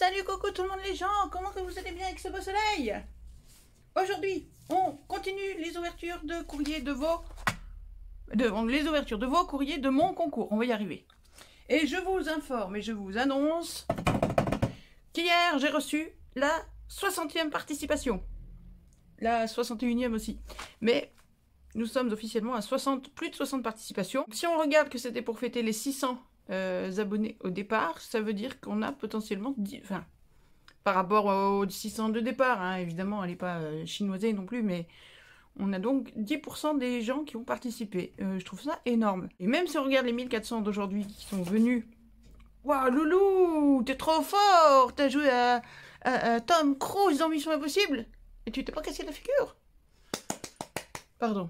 Salut coucou tout le monde les gens, comment que vous allez bien avec ce beau soleil? Aujourd'hui, on continue les ouvertures de courrier de vos... les ouvertures de vos courriers de mon concours, on va y arriver. Et je vous informe et je vous annonce qu'hier j'ai reçu la 60e participation. La 61e aussi. Mais nous sommes officiellement à plus de 60 participations. Si on regarde que c'était pour fêter les 600 abonnés au départ, ça veut dire qu'on a potentiellement 10... Enfin, par rapport aux 600 de départ, hein, évidemment, elle n'est pas chinoisée non plus, mais on a donc 10% des gens qui ont participé. Je trouve ça énorme. Et même si on regarde les 1400 d'aujourd'hui qui sont venus... Waouh, Loulou, t'es trop fort! T'as joué à Tom Cruise dans Mission Impossible et tu t'es pas cassé la figure? Pardon.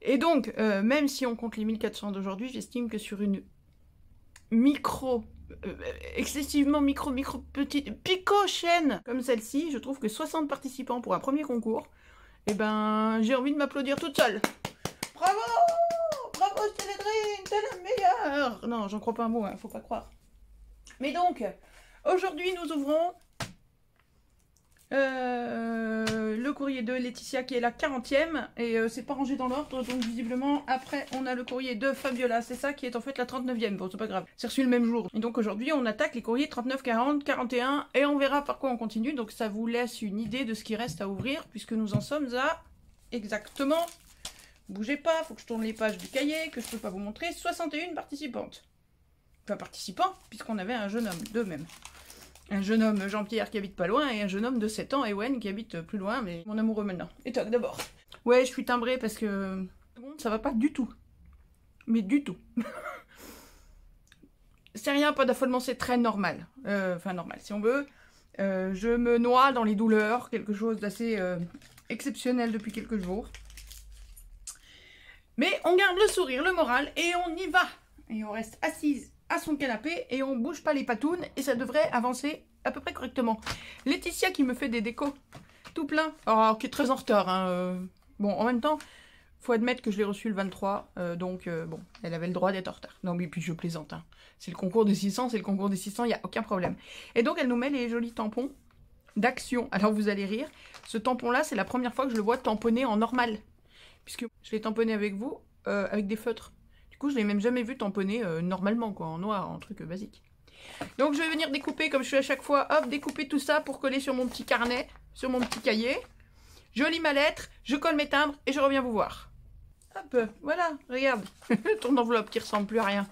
Et donc, même si on compte les 1400 d'aujourd'hui, j'estime que sur une excessivement petite pico-chaîne comme celle-ci, je trouve que 60 participants pour un premier concours, eh ben, j'ai envie de m'applaudir toute seule. Bravo! Bravo Célédrine, t'es la meilleure! Non, j'en crois pas un mot, hein, faut pas croire. Mais donc, aujourd'hui, nous ouvrons le courrier de Laetitia qui est la 40e et c'est pas rangé dans l'ordre, donc visiblement après on a le courrier de Fabiola, c'est ça qui est en fait la 39e, bon c'est pas grave, c'est reçu le même jour. Et donc aujourd'hui on attaque les courriers 39, 40, 41 et on verra par quoi on continue, donc ça vous laisse une idée de ce qui reste à ouvrir puisque nous en sommes à exactement, bougez pas, faut que je tourne les pages du cahier que je peux pas vous montrer, 61 participantes. Enfin participants puisqu'on avait un jeune homme, deux même. Un jeune homme, Jean-Pierre, qui habite pas loin, et un jeune homme de 7 ans, Ewen, qui habite plus loin, mais mon amoureux maintenant. Et toi, d'abord. Ouais, je suis timbrée parce que... ça va pas du tout. Mais du tout. C'est rien, pas d'affolement, c'est très normal. Enfin, normal, si on veut. Je me noie dans les douleurs, quelque chose d'assez exceptionnel depuis quelques jours. Mais on garde le sourire, le moral, et on y va. Et on reste assise à son canapé et on bouge pas les patounes et ça devrait avancer à peu près correctement. Laetitia qui me fait des décos tout plein, alors qui est très en retard, hein. Bon, en même temps, faut admettre que je l'ai reçu le 23, donc bon, elle avait le droit d'être en retard. Non mais puis je plaisante, hein. C'est le concours des 600, c'est le concours des 600, il n'y a aucun problème. Et donc elle nous met les jolis tampons d'action. Alors vous allez rire, ce tampon là c'est la première fois que je le vois tamponné en normal, puisque je l'ai tamponné avec vous, avec des feutres. Du coup, je l'ai même jamais vu tamponner normalement, quoi, en noir, en truc basique. Donc, je vais venir découper, comme je fais à chaque fois, hop, découper tout ça pour coller sur mon petit carnet, sur mon petit cahier. Je lis ma lettre, je colle mes timbres et je reviens vous voir. Hop, voilà, regarde, ton enveloppe qui ressemble plus à rien.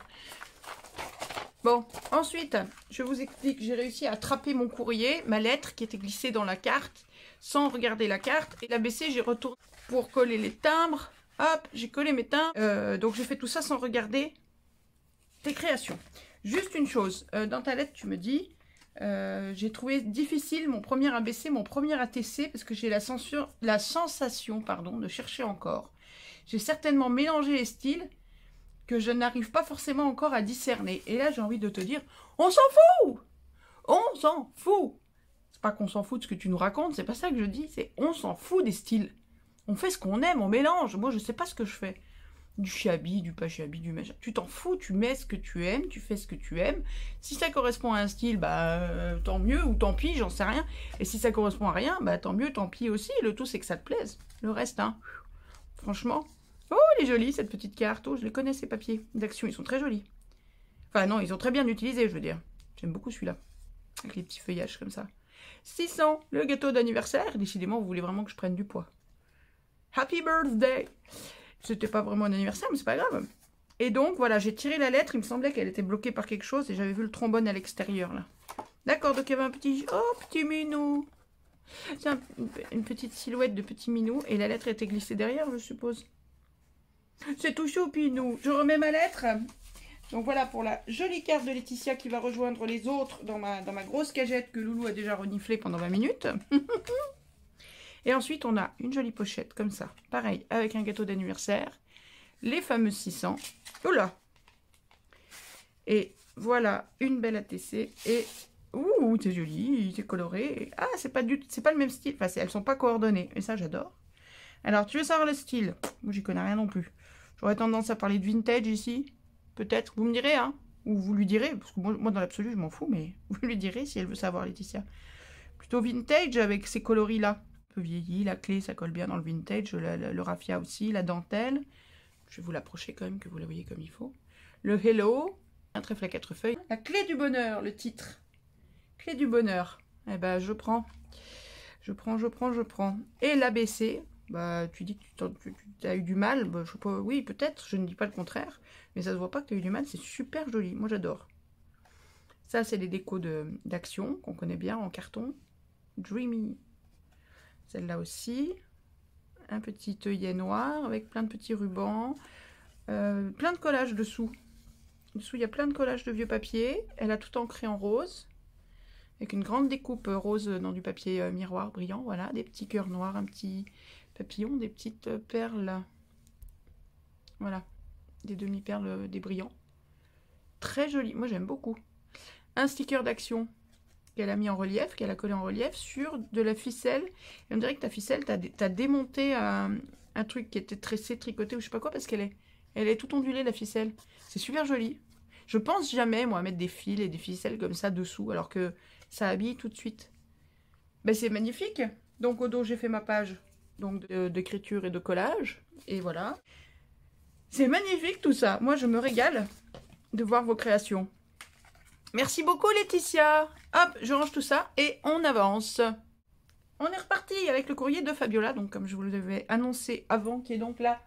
Bon, ensuite, je vous explique, j'ai réussi à attraper mon courrier, ma lettre qui était glissée dans la carte, sans regarder la carte. Et la baissée, j'ai retourné pour coller les timbres. Hop, j'ai collé mes timbres. Donc j'ai fait tout ça sans regarder tes créations. Juste une chose, dans ta lettre tu me dis, j'ai trouvé difficile mon premier ABC, mon premier ATC, parce que j'ai la sensation de chercher encore. J'ai certainement mélangé les styles que je n'arrive pas forcément encore à discerner. Et là j'ai envie de te dire, on s'en fout! On s'en fout! C'est pas qu'on s'en fout de ce que tu nous racontes, c'est pas ça que je dis, c'est on s'en fout des styles. On fait ce qu'on aime, on mélange. Moi, je sais pas ce que je fais. Du chiabi, du pas chiabi, du machin. Tu t'en fous, tu mets ce que tu aimes, tu fais ce que tu aimes. Si ça correspond à un style, bah tant mieux, ou tant pis, j'en sais rien. Et si ça correspond à rien, bah tant mieux, tant pis aussi. Le tout, c'est que ça te plaise. Le reste, hein. Franchement. Oh, elle est jolie, cette petite carte. Oh, je les connais, ces papiers d'action. Ils sont très jolis. Enfin, non, ils sont très bien utilisés, je veux dire. J'aime beaucoup celui-là. Avec les petits feuillages comme ça. 600, le gâteau d'anniversaire. Décidément, vous voulez vraiment que je prenne du poids. Happy birthday! C'était pas vraiment un anniversaire, mais c'est pas grave. Et donc, voilà, j'ai tiré la lettre. Il me semblait qu'elle était bloquée par quelque chose et j'avais vu le trombone à l'extérieur, là. D'accord, donc il y avait un petit... Oh, petit minou! C'est une petite silhouette de petit minou et la lettre était glissée derrière, je suppose. C'est tout choupinou. Je remets ma lettre. Donc voilà pour la jolie carte de Laetitia qui va rejoindre les autres dans ma grosse cagette que Loulou a déjà reniflée pendant 20 minutes. Et ensuite, on a une jolie pochette, comme ça. Pareil, avec un gâteau d'anniversaire. Les fameux 600. Oula! Et voilà, une belle ATC. Et, ouh, c'est joli, c'est coloré. Ah, c'est pas le même style. Enfin, elles sont pas coordonnées. Et ça, j'adore. Alors, tu veux savoir le style? Moi, j'y connais rien non plus. J'aurais tendance à parler de vintage ici. Peut-être, vous me direz, hein. Ou vous lui direz, parce que moi dans l'absolu, je m'en fous, mais vous lui direz si elle veut savoir, Laetitia. Plutôt vintage avec ces coloris-là. Un peu vieilli, la clé, ça colle bien dans le vintage. Le raffia aussi, la dentelle. Je vais vous l'approcher quand même, que vous la voyez comme il faut. Le Hello, un trèfle à 4 feuilles. La clé du bonheur, le titre. Clé du bonheur. Eh ben, je prends. Je prends. Et l'ABC, bah, tu dis que tu as eu du mal. Bah, je sais pas, oui, peut-être, je ne dis pas le contraire. Mais ça se voit pas que tu as eu du mal, c'est super joli. Moi, j'adore. Ça, c'est les décos d'Action qu'on connaît bien en carton. Dreamy. Celle-là aussi. Un petit œillet noir avec plein de petits rubans. Plein de collages dessous. Dessous, il y a plein de collages de vieux papier. Elle a tout ancré en rose. Avec une grande découpe rose dans du papier miroir brillant. Voilà, des petits cœurs noirs, un petit papillon, des petites perles. Voilà, des demi-perles, des brillants. Très joli, moi j'aime beaucoup. Un sticker d'Action qu'elle a mis en relief, qu'elle a collé en relief sur de la ficelle. Et on dirait que ta ficelle, t'as démonté un truc qui était tressé, tricoté ou je sais pas quoi, parce qu'elle est tout ondulée, la ficelle. C'est super joli. Je pense jamais, moi, à mettre des fils et des ficelles comme ça dessous, alors que ça habille tout de suite. Ben, c'est magnifique. Donc au dos, j'ai fait ma page d'écriture et de collage. Et voilà. C'est magnifique tout ça. Moi, je me régale de voir vos créations. Merci beaucoup Laetitia. Hop, je range tout ça et on avance. On est reparti avec le courrier de Fabiola, donc comme je vous l'avais annoncé avant, qui est donc la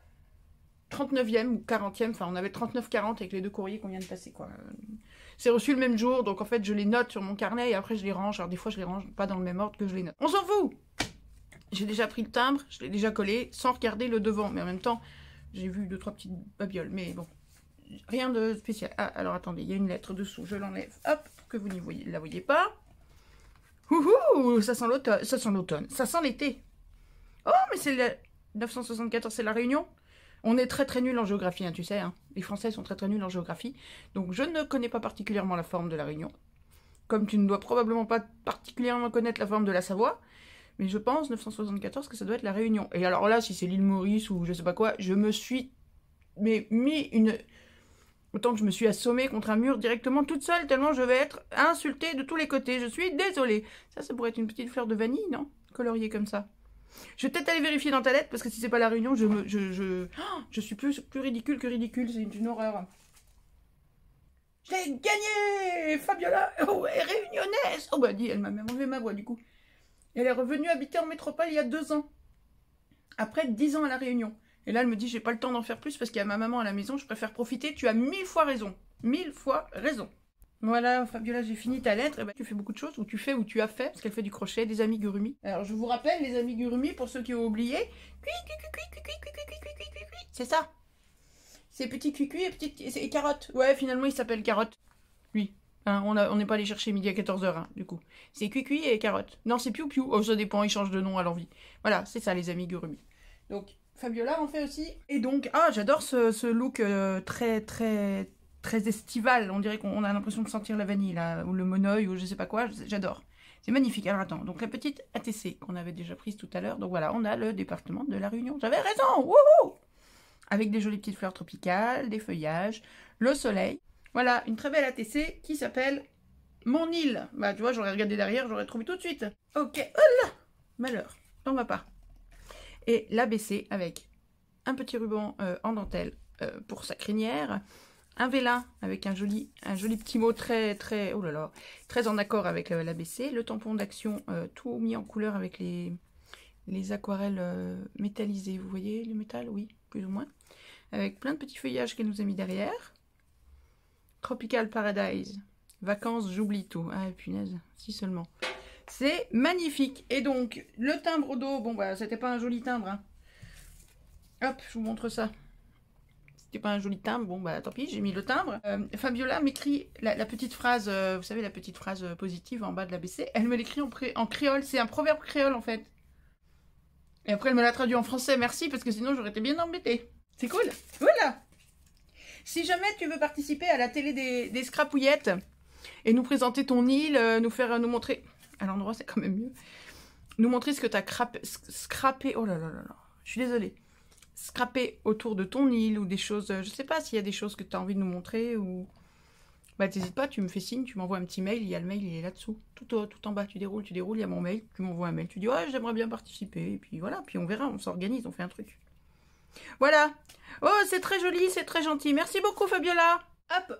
39e ou 40e, enfin on avait 39-40 avec les deux courriers qu'on vient de passer, quoi. C'est reçu le même jour, donc en fait je les note sur mon carnet et après je les range. Alors des fois je les range pas dans le même ordre que je les note. On s'en fout. J'ai déjà pris le timbre, je l'ai déjà collé sans regarder le devant, mais en même temps j'ai vu 2-3 petites babioles, mais bon. Rien de spécial. Ah, alors attendez, il y a une lettre dessous. Je l'enlève, hop, pour que vous ne la voyez pas. Ouhou, ça sent l'automne. Ça sent l'automne. Ça sent l'été. Oh, mais c'est le 974, c'est la Réunion. On est très très nuls en géographie, hein, tu sais. Hein. Les Français sont très très nuls en géographie. Donc je ne connais pas particulièrement la forme de la Réunion. Comme tu ne dois probablement pas particulièrement connaître la forme de la Savoie. Mais je pense, 974, que ça doit être la Réunion. Et alors là, si c'est l'île Maurice ou je sais pas quoi, je me suis mis une... Autant que je me suis assommée contre un mur directement toute seule, tellement je vais être insultée de tous les côtés. Je suis désolée. Ça pourrait être une petite fleur de vanille, non? Coloriée comme ça. Je vais peut-être aller vérifier dans ta lettre, parce que si c'est pas la Réunion, je suis plus ridicule que ridicule. C'est une horreur. J'ai gagné! Fabiola, oh, elle est réunionnaise! Oh bah dis, elle m'a même enlevé ma voix du coup. Elle est revenue habiter en métropole il y a 2 ans. Après 10 ans à la Réunion. Et là, elle me dit, j'ai pas le temps d'en faire plus parce qu'il y a ma maman à la maison, je préfère profiter. Tu as 1000 fois raison. 1000 fois raison. Voilà, Fabiola, j'ai fini ta lettre. Et ben, tu fais beaucoup de choses, ou tu as fait, parce qu'elle fait du crochet, des amigurumi. Alors, je vous rappelle, les amigurumi, pour ceux qui ont oublié, c'est ça. C'est petit cuicui et petite et carotte. Ouais, finalement, il s'appelle carotte. Lui. Hein, on n'est pas allé chercher midi à 14h, hein, du coup. C'est cuicui et carotte. Non, c'est piou-piou. Oh, ça dépend, il change de nom à l'envie. Voilà, c'est ça, les amigurumi. Donc, Fabiola en fait aussi. Et donc, ah, j'adore ce look très estival. On dirait qu'on a l'impression de sentir la vanille, là, ou le monoeil, ou je sais pas quoi. J'adore. C'est magnifique. Alors, attends. Donc, la petite ATC qu'on avait déjà prise tout à l'heure. Donc, voilà, on a le département de la Réunion. J'avais raison. Wouhou! Avec des jolies petites fleurs tropicales, des feuillages, le soleil. Voilà, une très belle ATC qui s'appelle Mon île. Bah, tu vois, j'aurais regardé derrière, j'aurais trouvé tout de suite. Ok. Oh là! Malheur. T'en vas pas. Et l'ABC avec un petit ruban en dentelle pour sa crinière, un vélin avec un joli petit mot très oh là là, très en accord avec l'ABC, le tampon d'Action tout mis en couleur avec les aquarelles métallisées, vous voyez le métal, oui, plus ou moins, avec plein de petits feuillages qu'elle nous a mis derrière. Tropical Paradise, vacances, j'oublie tout. Ah punaise, si seulement. C'est magnifique. Et donc, le timbre au dos, bon bah c'était pas un joli timbre. Hein. Hop, je vous montre ça. C'était pas un joli timbre, bon bah tant pis, j'ai mis le timbre. Fabiola m'écrit la petite phrase, vous savez la petite phrase positive en bas de l'ABC. Elle me l'écrit en créole, c'est un proverbe créole en fait. Et après elle me l'a traduit en français, merci, parce que sinon j'aurais été bien embêtée. C'est cool, voilà. Si jamais tu veux participer à la télé des scrapouillettes et nous présenter ton île, nous montrer... À l'endroit, c'est quand même mieux. Nous montrer ce que tu as scrappé. Oh là là là là. Je suis désolée. Scrappé autour de ton île ou des choses. Je sais pas s'il y a des choses que tu as envie de nous montrer ou Bah t'hésites pas, tu me fais signe, tu m'envoies un petit mail, il y a le mail, il est là-dessous. Tout en bas, tu déroules, il y a mon mail, tu m'envoies un mail, tu dis ouais j'aimerais bien participer, et puis voilà, puis on verra, on s'organise, on fait un truc. Voilà. Oh c'est très joli, c'est très gentil, merci beaucoup Fabiola. Hop,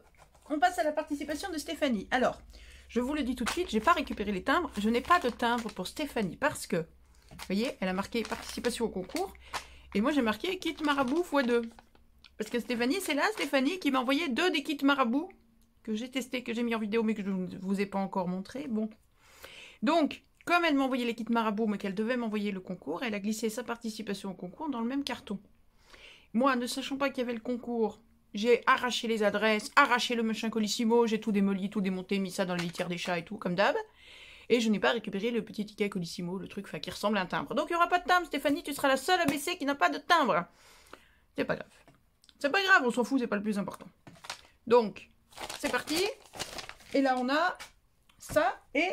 on passe à la participation de Stéphanie. Alors, je vous le dis tout de suite, j'ai pas récupéré les timbres, je n'ai pas de timbre pour Stéphanie, parce que, vous voyez, elle a marqué participation au concours, et moi j'ai marqué kit marabout x2. Parce que Stéphanie, c'est là Stéphanie qui m'a envoyé 2 des kits marabout que j'ai testé, que j'ai mis en vidéo, mais que je ne vous ai pas encore montré. Bon. Donc, comme elle m'a envoyé les kits marabout, mais qu'elle devait m'envoyer le concours, elle a glissé sa participation au concours dans le même carton. Moi, ne sachant pas qu'il y avait le concours, j'ai arraché les adresses, arraché le machin Colissimo, j'ai tout démoli, tout démonté, mis ça dans la litière des chats et tout, comme d'hab. Et je n'ai pas récupéré le petit ticket Colissimo, le truc qui ressemble à un timbre. Donc, il n'y aura pas de timbre, Stéphanie, tu seras la seule ABC qui n'a pas de timbre. C'est pas grave. C'est pas grave, on s'en fout, c'est pas le plus important. Donc, c'est parti. Et là, on a ça. Et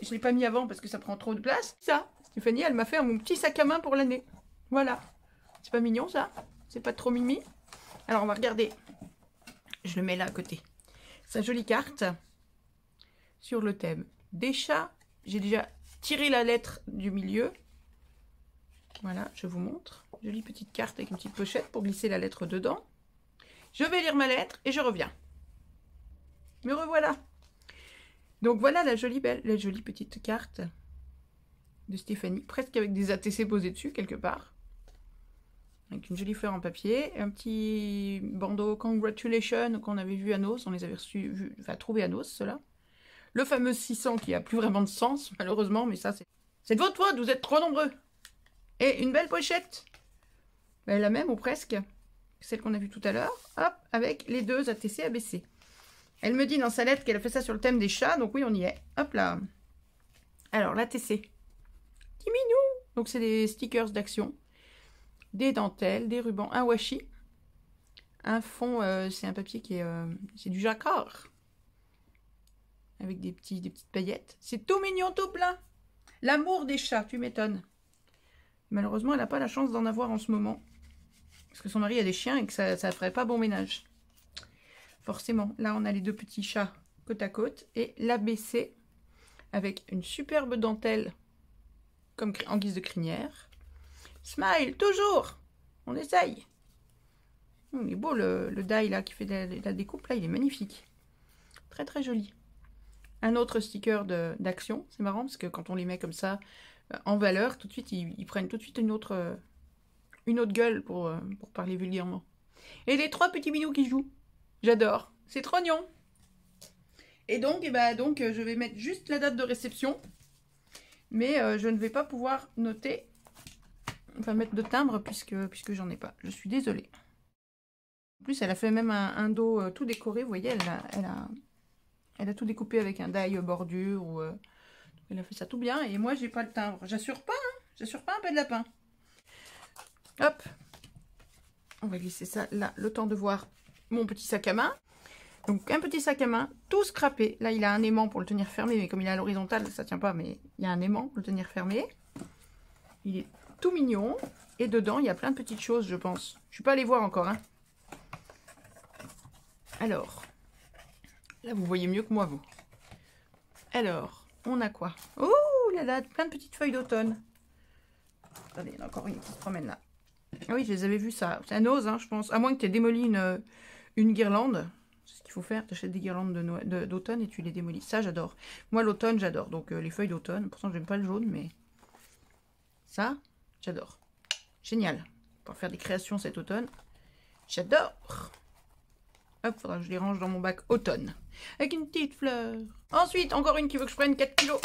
je ne l'ai pas mis avant parce que ça prend trop de place. Ça, Stéphanie, elle m'a fait mon petit sac à main pour l'année. Voilà. C'est pas mignon, ça? C'est pas trop mimi? Alors, on va regarder. Je le mets là à côté. Sa jolie carte sur le thème des chats. J'ai déjà tiré la lettre du milieu. Voilà, je vous montre. Jolie petite carte avec une petite pochette pour glisser la lettre dedans. Je vais lire ma lettre et je reviens. Me revoilà. Donc voilà la jolie petite carte de Stéphanie, presque avec des ATC posés dessus quelque part. Avec une jolie fleur en papier, un petit bandeau Congratulations qu'on avait vu à Nos, on les avait trouvés à Nos, ceux-là. Le fameux 600 qui a plus vraiment de sens, malheureusement, mais ça c'est de votre faute, vous êtes trop nombreux. Et une belle pochette, la même ou presque, celle qu'on a vue tout à l'heure, hop, avec les 2 ATC ABC. Elle me dit dans sa lettre qu'elle a fait ça sur le thème des chats, donc oui, on y est. Hop là. Alors, l'ATC. Petit minou. Donc, c'est des stickers d'action, des dentelles, des rubans, un washi, un fond, c'est un papier qui est, c'est du jacquard, avec des petites paillettes. C'est tout mignon, tout plein. L'amour des chats, tu m'étonnes. Malheureusement, elle n'a pas la chance d'en avoir en ce moment. Parce que son mari a des chiens et que ça ne ferait pas bon ménage. Forcément. Là, on a les 2 petits chats côte à côte. Et l'ABC avec une superbe dentelle comme en guise de crinière. Smile, toujours. On essaye. Il est beau le die là qui fait la découpe. Là, il est magnifique. Très, très joli. Un autre sticker d'action. C'est marrant parce que quand on les met comme ça en valeur, tout de suite, ils prennent tout de suite une autre gueule pour parler vulgairement. Et les 3 petits minous qui jouent. J'adore. C'est trop mignon. Et donc, je vais mettre juste la date de réception. Mais je ne vais pas pouvoir noter, enfin mettre de timbre puisque j'en ai pas. Je suis désolée. En plus, elle a fait même un dos tout décoré. Vous voyez, elle a tout découpé avec un die bordure. Elle a fait ça tout bien. Et moi, j'ai pas le timbre. J'assure pas, hein. J'assure pas un peu de lapin. Hop. On va glisser ça là, le temps de voir mon petit sac à main. Donc, un petit sac à main, tout scrappé. Là, il a un aimant pour le tenir fermé, mais comme il est à l'horizontale, ça tient pas, mais il y a un aimant pour le tenir fermé. Il est tout mignon. Et dedans, il y a plein de petites choses, je pense. Je suis pas allée voir encore, hein. Alors, là, vous voyez mieux que moi, vous. Alors, on a quoi? Oh là là, plein de petites feuilles d'automne. Attendez, il y en a encore une qui se promène là. Ah oui, je les avais vues, ça. C'est un ose, hein, je pense. À moins que tu aies démoli une guirlande. C'est ce qu'il faut faire. Tu achètes des guirlandes d'automne et tu les démolis. Ça, j'adore. Moi, l'automne, j'adore. Donc, les feuilles d'automne. Pourtant, j'aime pas le jaune, mais ça, j'adore. Génial. Pour faire des créations cet automne. J'adore. Hop, faudra que je les range dans mon bac automne. Avec une petite fleur. Ensuite, encore une qui veut que je prenne 4 kilos.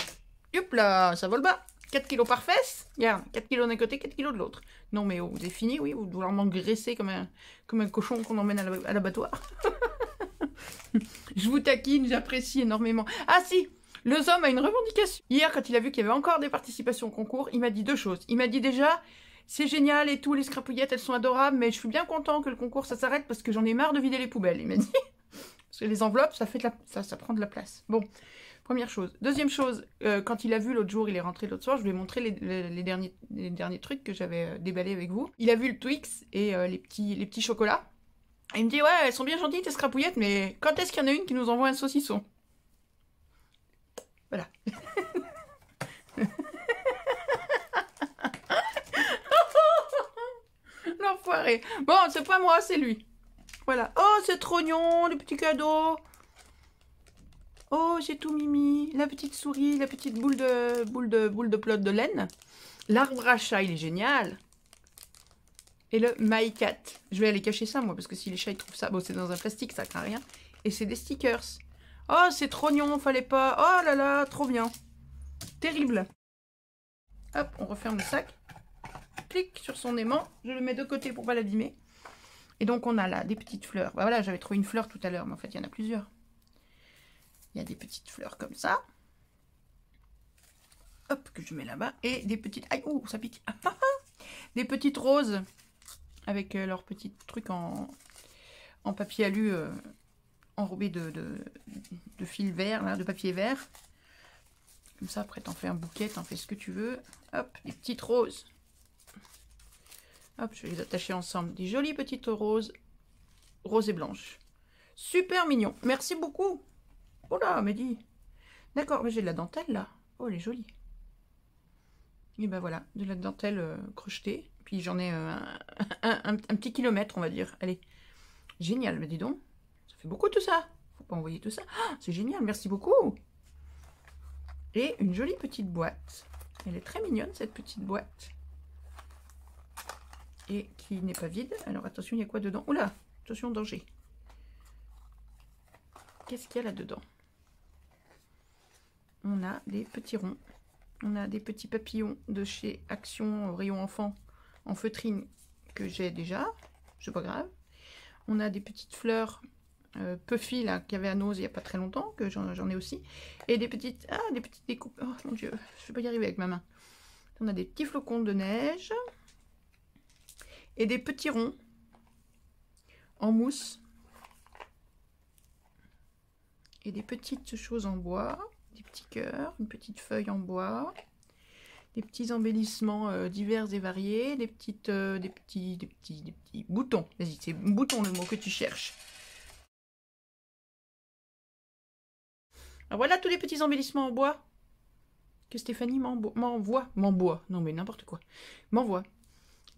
Hop là, ça vole bas. 4 kilos par fesse. Regarde, 4 kilos d'un côté, 4 kilos de l'autre. Non, mais oh, vous avez fini, oui, vous devez vouloir m'engraisser comme un cochon qu'on emmène à l'abattoir. Je vous taquine, j'apprécie énormément. Ah si, le Zom a une revendication. Hier, quand il a vu qu'il y avait encore des participations au concours, il m'a dit 2 choses. Il m'a dit déjà, c'est génial et tout, les scrapouillettes, elles sont adorables, mais je suis bien content que le concours, ça s'arrête parce que j'en ai marre de vider les poubelles, il m'a dit. Parce que les enveloppes, ça prend de la place. Bon. Première chose. Deuxième chose, quand il a vu l'autre jour, il est rentré l'autre soir, je lui ai montré les derniers trucs que j'avais déballés avec vous. Il a vu le Twix et les petits chocolats. Il me dit, ouais, elles sont bien gentilles tes scrapouillettes, mais quand est-ce qu'il y en a une qui nous envoie un saucisson? Voilà. L'enfoiré. Bon, c'est pas moi, c'est lui. Voilà. Oh, c'est trop mignon, le petit cadeau. Oh, j'ai tout mimi. La petite souris, la petite boule de pelote de laine. L'arbre à chat, il est génial. Et le My Cat. Je vais aller cacher ça, moi, parce que si les chats ils trouvent ça, bon, c'est dans un plastique, ça craint rien. Et c'est des stickers. Oh, c'est trop mignon, fallait pas. Oh là là, trop bien. Terrible. Hop, on referme le sac. Clique sur son aimant. Je le mets de côté pour pas l'abîmer. Et donc, on a là des petites fleurs. Bah, voilà, j'avais trouvé une fleur tout à l'heure, mais en fait, il y en a plusieurs. Il y a des petites fleurs comme ça. Hop, que je mets là-bas. Et des petites... Aïe, ouh, ça pique. Des petites roses. Avec leurs petits trucs en papier alu enrobé de fil vert, là, de papier vert. Comme ça, après, t'en fais un bouquet, t'en fais ce que tu veux. Hop, des petites roses. Hop, je vais les attacher ensemble. Des jolies petites roses. Roses et blanches. Super mignon. Merci beaucoup. Oh là, Mehdi. D'accord, mais j'ai de la dentelle, là. Oh, elle est jolie. Et ben voilà, de la dentelle crochetée. Puis j'en ai un petit kilomètre, on va dire. Allez, génial, mais dis donc. Ça fait beaucoup tout ça. Faut pas envoyer tout ça. Ah, c'est génial, merci beaucoup. Et une jolie petite boîte. Elle est très mignonne, cette petite boîte. Et qui n'est pas vide. Alors attention, il y a quoi dedans? Oula, attention, danger. Qu'est-ce qu'il y a là-dedans? On a des petits ronds. On a des petits papillons de chez Action Rayon Enfant en feutrine que j'ai déjà. C'est pas grave. On a des petites fleurs Puffy là qu'il y avait à Nose il n'y a pas très longtemps, que j'en ai aussi. Et des petites découpes. Oh mon dieu, je vais pas y arriver avec ma main. On a des petits flocons de neige. Et des petits ronds en mousse. Et des petites choses en bois. Des petits cœurs, une petite feuille en bois, des petits embellissements divers et variés, des petits boutons. Vas-y, c'est bouton le mot que tu cherches. Alors voilà tous les petits embellissements en bois que Stéphanie m'envoie. Non mais n'importe quoi. M'envoie.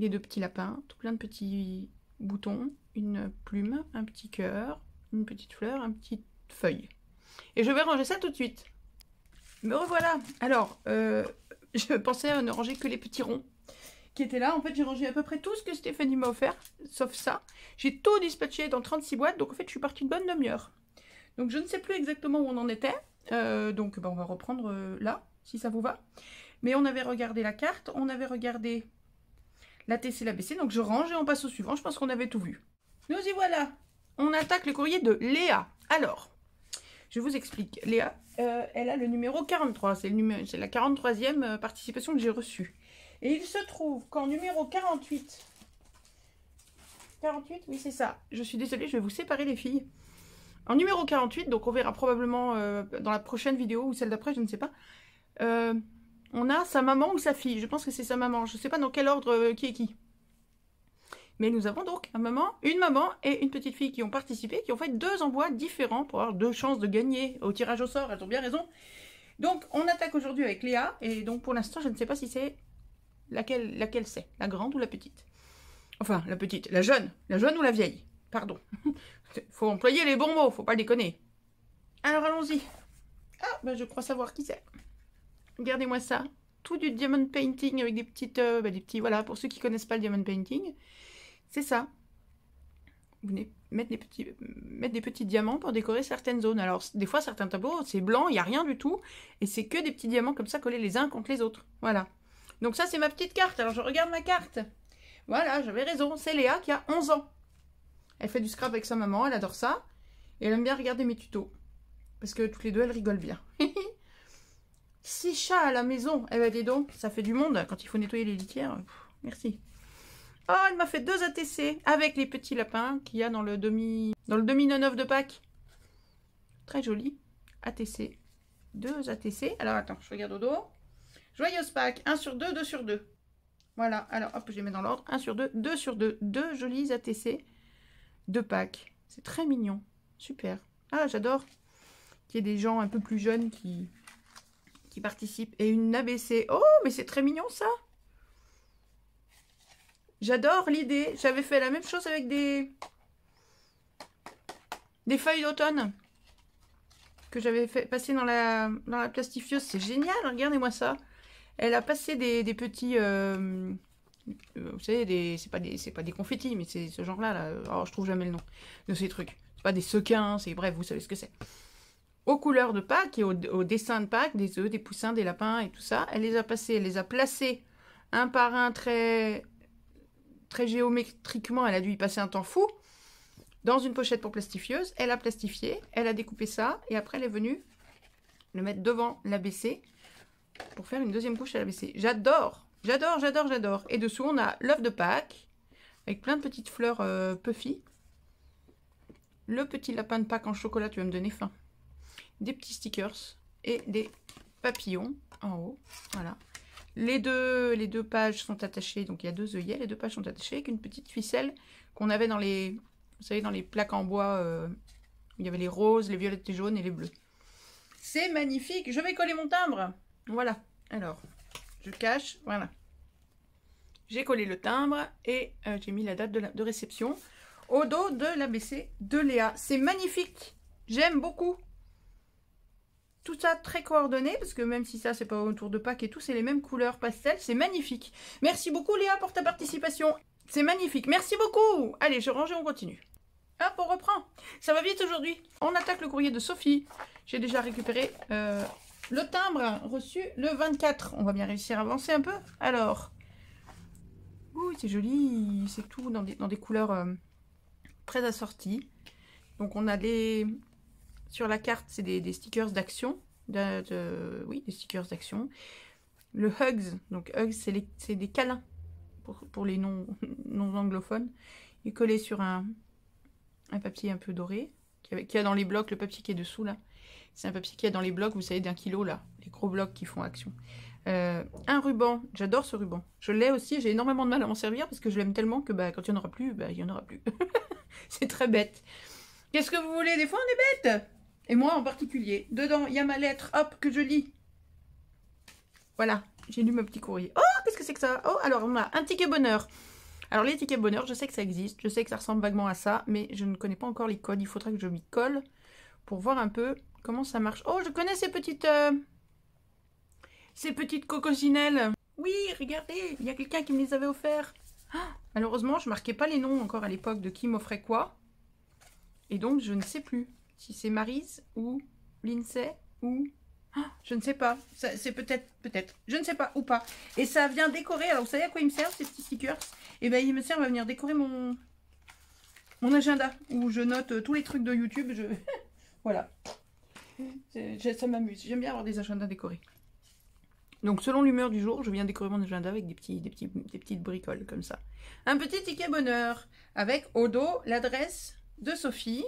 Les deux petits lapins, tout plein de petits boutons, une plume, un petit cœur, une petite fleur, une petite feuille. Et je vais ranger ça tout de suite. Me revoilà. Alors, je pensais à ne ranger que les petits ronds qui étaient là. En fait, j'ai rangé à peu près tout ce que Stéphanie m'a offert, sauf ça. J'ai tout dispatché dans 36 boîtes, donc en fait, je suis partie une bonne demi-heure. Donc, je ne sais plus exactement où on en était. Donc, on va reprendre là, si ça vous va. Mais on avait regardé la carte, on avait regardé la TC, la BC. Donc, je range et on passe au suivant. Je pense qu'on avait tout vu. Nous y voilà. On attaque le courrier de Léa. Alors, je vous explique. Léa, elle a le numéro 43. C'est la 43e participation que j'ai reçue. Et il se trouve qu'en numéro 48... 48, oui, c'est ça. Je suis désolée, je vais vous séparer les filles. En numéro 48, donc on verra probablement dans la prochaine vidéo ou celle d'après, je ne sais pas. On a sa maman ou sa fille. Je pense que c'est sa maman. Je ne sais pas dans quel ordre qui est qui. Mais nous avons donc une maman et une petite fille qui ont participé, qui ont fait 2 envois différents pour avoir 2 chances de gagner au tirage au sort. Elles ont bien raison. Donc, on attaque aujourd'hui avec Léa. Et donc, pour l'instant, je ne sais pas si c'est laquelle c'est. La grande ou la petite. Enfin, la petite. La jeune. La jeune ou la vieille. Pardon. Faut employer les bons mots. Faut pas déconner. Alors, allons-y. Ah, ben, je crois savoir qui c'est. Regardez-moi ça. Tout du diamond painting avec des petites... des petits, voilà, pour ceux qui connaissent pas le diamond painting. C'est ça. Vous venez mettre des petits diamants pour décorer certaines zones. Alors, des fois, certains tableaux, c'est blanc, il n'y a rien du tout. Et c'est que des petits diamants comme ça collés les uns contre les autres. Voilà. Donc ça, c'est ma petite carte. Alors, je regarde ma carte. Voilà, j'avais raison. C'est Léa qui a 11 ans. Elle fait du scrap avec sa maman, elle adore ça. Et elle aime bien regarder mes tutos. Parce que toutes les deux, elles rigolent bien. 6 chats à la maison. Eh ben, dis donc, ça fait du monde quand il faut nettoyer les litières. Pff, merci. Oh, elle m'a fait 2 ATC avec les petits lapins qu'il y a dans le demi 9 de Pâques. Très joli. ATC. 2 ATC. Alors, attends, je regarde au dos. Joyeuse Pâques. 1 sur 2, 2 sur 2. Voilà. Alors, hop, je les mets dans l'ordre. 1 sur 2, 2 sur 2. 2 jolis ATC. 2 packs. C'est très mignon. Super. Ah, j'adore qu'il y ait des gens un peu plus jeunes qui participent. Et une ABC. Oh, mais c'est très mignon ça. J'adore l'idée. J'avais fait la même chose avec des feuilles d'automne que j'avais fait passer dans la plastifieuse. C'est génial, regardez-moi ça. Elle a passé des petits... vous savez, c'est pas des confettis, mais c'est ce genre-là. Là. Oh, je trouve jamais le nom de ces trucs. C'est pas des sequins, c'est bref, vous savez ce que c'est. Aux couleurs de Pâques et au dessin de Pâques, des œufs, des poussins, des lapins et tout ça. Elle les a passés, elle les a placés un par un très géométriquement. Elle a dû y passer un temps fou. Dans une pochette pour plastifieuse, elle a plastifié, elle a découpé ça, et après elle est venue le mettre devant l'ABC pour faire une deuxième couche à l'ABC. J'adore, j'adore, j'adore, j'adore. Et dessous, on a l'œuf de Pâques, avec plein de petites fleurs puffy. Le petit lapin de Pâques en chocolat, tu vas me donner faim. Des petits stickers et des papillons en haut, voilà. Les deux pages sont attachées, donc il y a 2 œillets, les 2 pages sont attachées avec une petite ficelle qu'on avait dans les... Vous savez, dans les plaques en bois, il y avait les roses, les violettes, les jaunes et les bleus. C'est magnifique. Je vais coller mon timbre. Voilà. Alors, je cache. Voilà. J'ai collé le timbre et j'ai mis la date de réception au dos de l'ABC de Léa. C'est magnifique. J'aime beaucoup. Tout ça très coordonné, parce que même si ça, c'est pas autour de Pâques et tout, c'est les mêmes couleurs pastel. C'est magnifique. Merci beaucoup, Léa, pour ta participation. C'est magnifique. Merci beaucoup. Allez, je range et on continue. Hop, on reprend. Ça va vite aujourd'hui. On attaque le courrier de Sophie. J'ai déjà récupéré le timbre reçu le 24. On va bien réussir à avancer un peu. Alors, ouh, c'est joli. C'est tout dans des couleurs très assorties. Donc, on a des... Sur la carte, c'est des stickers d'action. Oui, des stickers d'action. Le Hugs. Donc, Hugs, c'est des câlins. Pour les non-anglophones. Il est collé sur un papier un peu doré, qu'il y a dans les blocs, le papier qui est dessous là. C'est un papier qu'il y a dans les blocs, vous savez, d'1 kilo là, les gros blocs qui font action. Un ruban, j'adore ce ruban. Je l'ai aussi, j'ai énormément de mal à m'en servir parce que je l'aime tellement que bah, quand il n'y en aura plus, bah, il n'y en aura plus. C'est très bête. Qu'est-ce que vous voulez? Des fois on est bête. Et moi en particulier. Dedans, il y a ma lettre, hop, que je lis. Voilà, j'ai lu mon petit courrier. Oh, qu'est-ce que c'est que ça? Oh, alors on a un ticket bonheur. Alors les tickets bonheur, je sais que ça existe, je sais que ça ressemble vaguement à ça, mais je ne connais pas encore les codes. Il faudra que je m'y colle pour voir un peu comment ça marche. Oh, je connais ces petites cocosinelles. Oui, regardez, il y a quelqu'un qui me les avait offerts. Ah, malheureusement, je marquais pas les noms encore à l'époque de qui m'offrait quoi. Et donc, je ne sais plus si c'est Maryse ou Lindsay ou... Ah, je ne sais pas, c'est peut-être, je ne sais pas, ou pas. Et ça vient décorer, alors vous savez à quoi ils me servent ces petits stickers? Et bien ils me servent à venir décorer mon agenda, où je note tous les trucs de YouTube, voilà. Ça m'amuse, j'aime bien avoir des agendas décorés. Donc selon l'humeur du jour, je viens décorer mon agenda avec des petites bricoles comme ça. Un petit ticket bonheur, avec au dos l'adresse de Sophie.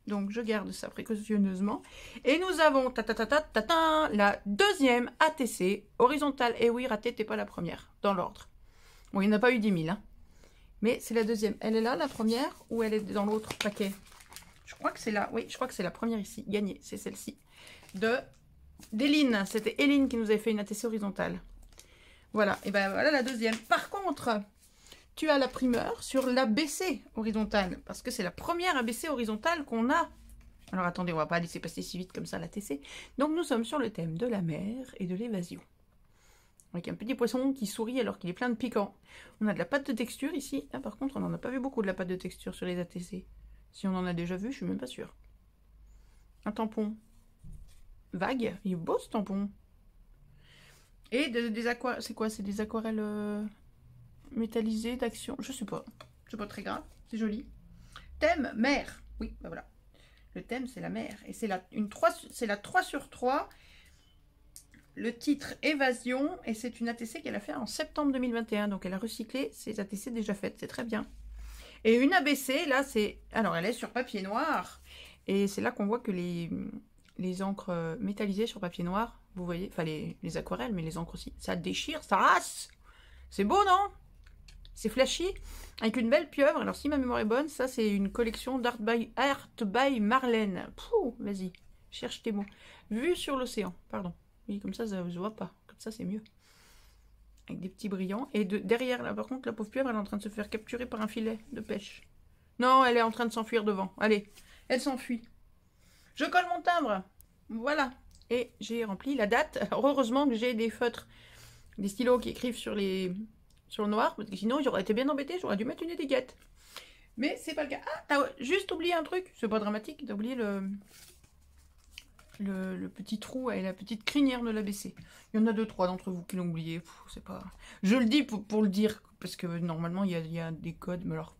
Donc, je garde ça précautionneusement. Et nous avons la deuxième ATC horizontale. Et oui, raté, t'es pas la première, dans l'ordre. Bon, il n'y en a pas eu 10 000, hein. Mais c'est la deuxième. Elle est là, la première, ou elle est dans l'autre paquet? Je crois que c'est là. Oui, je crois que c'est la première ici. Gagnée, c'est celle-ci. D'Eline. C'était Eline qui nous avait fait une ATC horizontale. Voilà. Et ben voilà la deuxième. Par contre... Tu as la primeur sur l'ABC horizontale, parce que c'est la première ABC horizontale qu'on a. Alors attendez, on va pas laisser passer si vite comme ça l'ATC. Donc nous sommes sur le thème de la mer et de l'évasion. Avec un petit poisson qui sourit alors qu'il est plein de piquants. On a de la pâte de texture ici. Ah, par contre, on n'en a pas vu beaucoup de la pâte de texture sur les ATC. Si on en a déjà vu, je suis même pas sûre. Un tampon vague. Il est beau ce tampon. Et des aquarelles. C'est quoi? C'est des aquarelles... métallisé d'action, je sais pas, c'est pas très grave, c'est joli. Thème mer, oui, ben voilà. Le thème c'est la mer et c'est la 3/3. Le titre Évasion et c'est une ATC qu'elle a fait en septembre 2021, donc elle a recyclé ses ATC déjà faites, c'est très bien. Et une ABC là c'est, alors elle est sur papier noir et c'est là qu'on voit que les encres métallisées sur papier noir, vous voyez, enfin les aquarelles mais les encres aussi, ça déchire, ça rase. C'est beau non? C'est flashy, avec une belle pieuvre. Alors si ma mémoire est bonne, ça c'est une collection d'Art by Marlène. Pouh, vas-y, cherche tes mots. Vue sur l'océan, pardon. Oui, comme ça se voit pas. Comme ça c'est mieux. Avec des petits brillants. Et derrière, là par contre, la pauvre pieuvre, elle est en train de se faire capturer par un filet de pêche. Non, elle est en train de s'enfuir devant. Allez, elle s'enfuit. Je colle mon timbre. Voilà. Et j'ai rempli la date. Alors, heureusement que j'ai des feutres, des stylos qui écrivent sur le noir, parce que sinon j'aurais été bien embêtée, j'aurais dû mettre une étiquette. Mais c'est pas le cas. Ah, t'as juste oublié un truc. C'est pas dramatique, t'as oublié le petit trou et la petite crinière de l'ABC. Il y en a 2-3 d'entre vous qui l'ont oublié. C'est pas. Je le dis pour le dire, parce que normalement il y a des codes, mais alors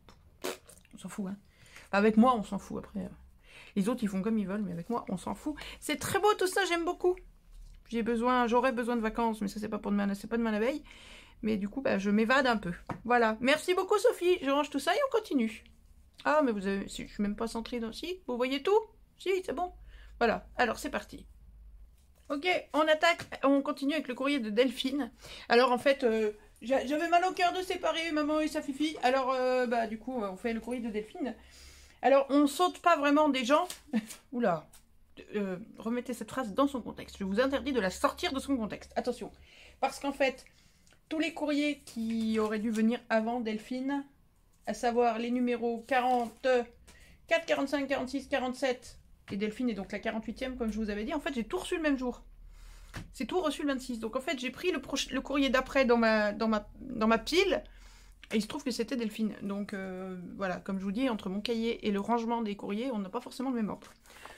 on s'en fout. Hein. Avec moi, on s'en fout après. Les autres, ils font comme ils veulent, mais avec moi, on s'en fout. C'est très beau tout ça, j'aime beaucoup. J'aurais besoin de vacances, mais ça, c'est pas c'est pas demain la veille. Mais du coup, bah, je m'évade un peu. Voilà. Merci beaucoup, Sophie. Je range tout ça et on continue. Ah, mais je suis même pas centrée dans... Si, vous voyez tout? Si, c'est bon. Voilà. Alors, c'est parti. Ok, on attaque. On continue avec le courrier de Delphine. Alors, en fait... j'avais mal au cœur de séparer maman et sa fifi. Alors, bah, du coup, on fait le courrier de Delphine. Alors, on saute pas vraiment des gens. Oula. Remettez cette phrase dans son contexte. Je vous interdis de la sortir de son contexte. Attention. Parce qu'en fait, tous les courriers qui auraient dû venir avant Delphine, à savoir les numéros 44, 45, 46, 47, et Delphine est donc la 48e, comme je vous avais dit, en fait, j'ai tout reçu le même jour. C'est tout reçu le 26. Donc en fait, j'ai pris le courrier d'après dans ma pile. Et il se trouve que c'était Delphine. Donc voilà, comme je vous dis, entre mon cahier et le rangement des courriers, on n'a pas forcément le même ordre.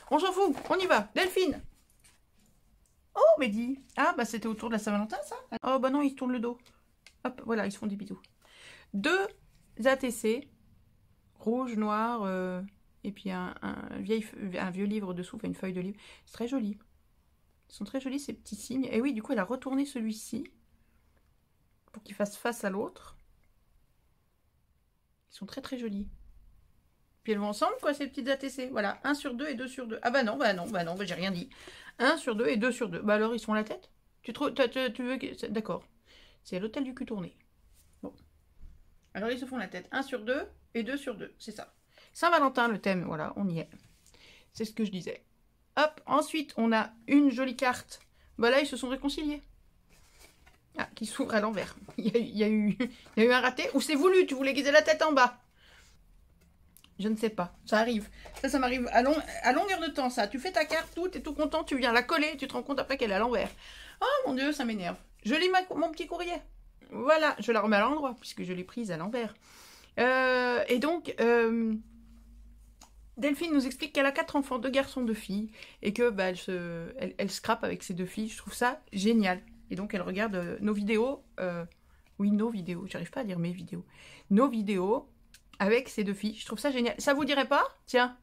On s'en fout, on y va. Delphine. Oh, Mehdi. Ah, bah c'était autour de la Saint-Valentin, ça. Oh, bah non, ils se tournent le dos. Hop, voilà, ils se font des bisous. 2 ATC, rouge, noir, et puis un vieux livre dessous, enfin une feuille de livre. C'est très joli. Ils sont très jolis ces petits signes. Et oui, du coup, elle a retourné celui-ci pour qu'il fasse face à l'autre. Ils sont très très jolis. Puis elles vont ensemble, quoi, ces petites ATC. Voilà, 1 sur 2 et 2 sur 2. Ah bah non, bah j'ai rien dit. 1 sur 2 et 2 sur 2. Bah alors, ils sont à la tête? Tu veux que... D'accord. C'est à l'hôtel du cul tourné. Bon. Alors, ils se font la tête. 1 sur 2 et 2 sur 2. C'est ça. Saint-Valentin, le thème. Voilà, on y est. C'est ce que je disais. Hop, ensuite, on a une jolie carte. Bah là, ils se sont réconciliés. Ah, qui s'ouvre à l'envers. Il y a eu un raté. Ou c'est voulu, tu voulais qu'ils aient la tête en bas. Je ne sais pas. Ça arrive. Ça m'arrive à longueur de temps, ça. Tu fais ta carte, tout, t'es tout content, tu viens la coller, tu te rends compte après qu'elle est à l'envers. Oh mon Dieu, ça m'énerve. Je lis mon petit courrier. Voilà, je la remets à l'endroit, puisque je l'ai prise à l'envers. Et donc... Delphine nous explique qu'elle a 4 enfants, 2 garçons, 2 filles, et que bah, elle scrape avec ses 2 filles. Je trouve ça génial. Et donc elle regarde nos vidéos, oui, nos vidéos, j'arrive pas à dire mes vidéos, nos vidéos avec ses 2 filles. Je trouve ça génial. Ça vous dirait pas? Tiens,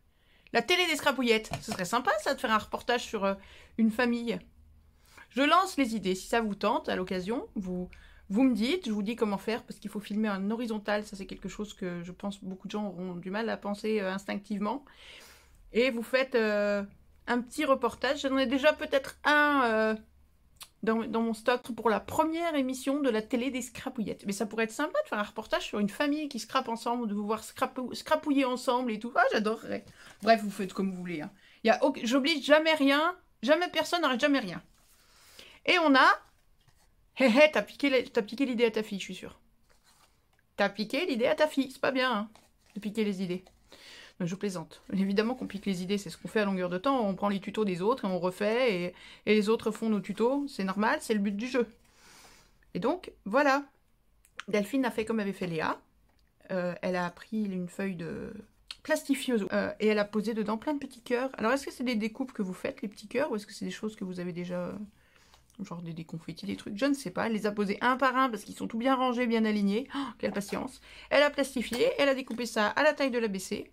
la télé des scrapouillettes. Ce serait sympa ça de faire un reportage sur une famille. Je lance les idées. Si ça vous tente, à l'occasion, vous me dites, je vous dis comment faire, parce qu'il faut filmer en horizontal. Ça, c'est quelque chose que je pense beaucoup de gens auront du mal à penser instinctivement. Et vous faites un petit reportage. J'en ai déjà peut-être un dans mon stock pour la première émission de la télé des scrapouillettes. Mais ça pourrait être sympa de faire un reportage sur une famille qui scrape ensemble, de vous voir scrapouiller ensemble et tout. Ah, j'adorerais. Bref, vous faites comme vous voulez. Hein. J'oblige jamais rien. Jamais personne n'arrête jamais rien. Et on a... Hé hé, t'as piqué l'idée à ta fille, je suis sûre. T'as piqué l'idée à ta fille. C'est pas bien, hein, de piquer les idées. Donc, je plaisante. Évidemment qu'on pique les idées, c'est ce qu'on fait à longueur de temps. On prend les tutos des autres et on refait. Et les autres font nos tutos. C'est normal, c'est le but du jeu. Et donc, voilà. Delphine a fait comme avait fait Léa. Elle a pris une feuille de plastifieuse et elle a posé dedans plein de petits cœurs. Alors, est-ce que c'est des découpes que vous faites, les petits cœurs, ou est-ce que c'est des choses que vous avez déjà... genre des confettis, des trucs, je ne sais pas. Elle les a posés un par un parce qu'ils sont tout bien rangés, bien alignés. Oh, quelle patience. Elle a plastifié, elle a découpé ça à la taille de l'ABC.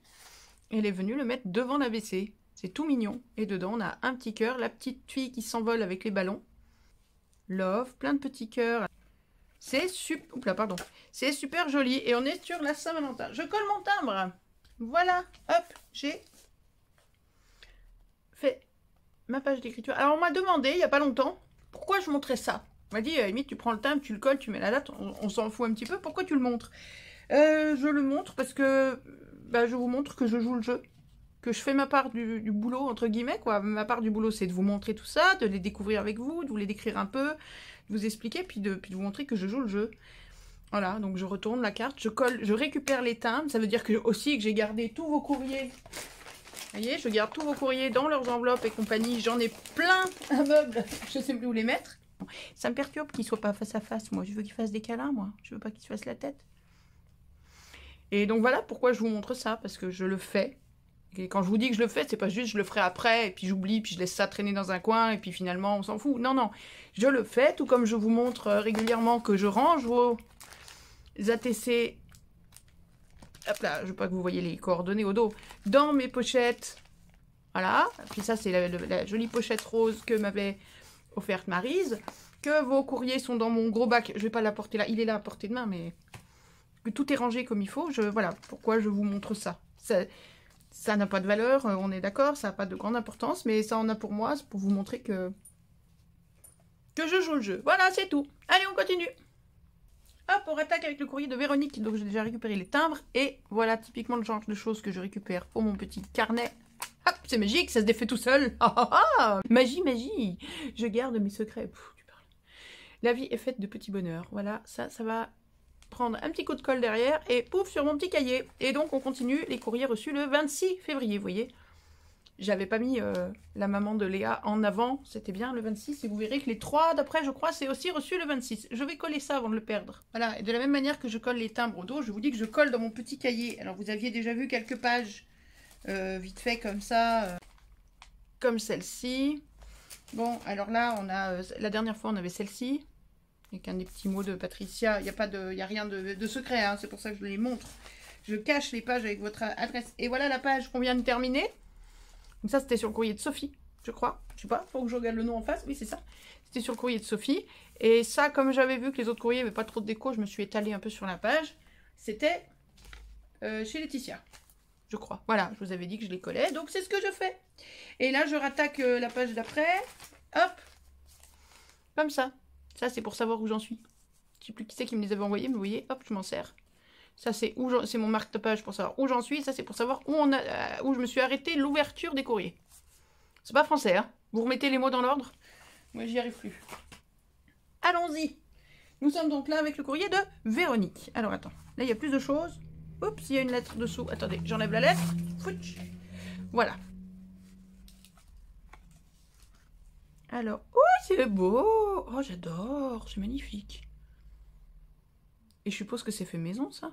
Elle est venue le mettre devant l'ABC. C'est tout mignon. Et dedans, on a un petit cœur, la petite fille qui s'envole avec les ballons. Love, plein de petits cœurs. C'est super... Oups là, pardon. C'est super joli. Et on est sur la Saint-Valentin. Je colle mon timbre. Voilà. Hop, j'ai fait ma page d'écriture. Alors, on m'a demandé, il n'y a pas longtemps, pourquoi je montrais ça. On m'a dit, à la limite, tu prends le timbre, tu le colles, tu mets la date, on s'en fout un petit peu. Pourquoi tu le montres? Je le montre parce que je vous montre que je joue le jeu. Que je fais ma part du boulot, entre guillemets, quoi. Ma part du boulot, c'est de vous montrer tout ça, de les découvrir avec vous, de vous les décrire un peu, de vous expliquer, puis de vous montrer que je joue le jeu. Voilà, donc je retourne la carte, je colle, je récupère les timbres. Ça veut dire que aussi que j'ai gardé tous vos courriers. Vous voyez, je garde tous vos courriers dans leurs enveloppes et compagnie. J'en ai plein un meuble, je sais plus où les mettre. Ça me perturbe qu'ils soient pas face à face. Moi, je veux qu'ils fassent des câlins, moi. Je veux pas qu'ils se fassent la tête. Et donc voilà pourquoi je vous montre ça, parce que je le fais. Et quand je vous dis que je le fais, c'est pas juste je le ferai après, et puis j'oublie, puis je laisse ça traîner dans un coin, et puis finalement on s'en fout. Non, non, je le fais, tout comme je vous montre régulièrement que je range vos ATC. Hop là, je veux pas que vous voyez les coordonnées au dos. Dans mes pochettes. Voilà. Puis ça, c'est la jolie pochette rose que m'avait offerte Maryse. Que vos courriers sont dans mon gros bac. Je vais pas l'apporter là. Il est là à portée de main, mais que tout est rangé comme il faut. Voilà pourquoi je vous montre ça. Ça n'a pas de valeur, on est d'accord. Ça n'a pas de grande importance, mais ça en a pour moi. C'est pour vous montrer que je joue le jeu. Voilà, c'est tout. Allez, on continue. Hop, on attaque avec le courrier de Véronique. Donc j'ai déjà récupéré les timbres. Et voilà typiquement le genre de choses que je récupère pour mon petit carnet. Hop, c'est magique, ça se défait tout seul. Magie, magie. Je garde mes secrets. Pff, tu parles. La vie est faite de petits bonheurs. Voilà, ça va prendre un petit coup de colle derrière. Et pouf, sur mon petit cahier. Et donc on continue les courriers reçus le 26 février, vous voyez. J'avais pas mis la maman de Léa en avant, c'était bien le 26, et vous verrez que les 3 d'après, je crois, c'est aussi reçu le 26. Je vais coller ça avant de le perdre. Voilà, et de la même manière que je colle les timbres au dos, je vous dis que je colle dans mon petit cahier. Alors vous aviez déjà vu quelques pages vite fait comme ça, comme celle-ci. Bon, alors là, on a la dernière fois, on avait celle-ci, avec un des petits mots de Patricia. Il n'y a rien de secret, hein, c'est pour ça que je les montre. Je cache les pages avec votre adresse. Et voilà la page qu'on vient de terminer. Donc ça, c'était sur le courrier de Sophie, je crois. Je sais pas, faut que je regarde le nom en face. Oui, c'est ça. C'était sur le courrier de Sophie. Et ça, comme j'avais vu que les autres courriers n'avaient pas trop de déco, je me suis étalée un peu sur la page. C'était chez Laetitia, je crois. Voilà, je vous avais dit que je les collais. Donc, c'est ce que je fais. Et là, je rattaque la page d'après. Hop. Comme ça. Ça, c'est pour savoir où j'en suis. Je sais plus qui c'est qui me les avait envoyés, mais vous voyez, hop, je m'en sers. Ça, c'est mon marque-page pour savoir où j'en suis. Ça, c'est pour savoir où je me suis arrêté l'ouverture des courriers. C'est pas français, hein. Vous remettez les mots dans l'ordre. Moi, j'y arrive plus. Allons-y. Nous sommes donc là avec le courrier de Véronique. Alors, attends. Là, il y a plus de choses. Oups, il y a une lettre dessous. Attendez, j'enlève la lettre. Fouch. Voilà. Alors, oh, c'est beau. Oh, j'adore. C'est magnifique. Et je suppose que c'est fait maison, ça.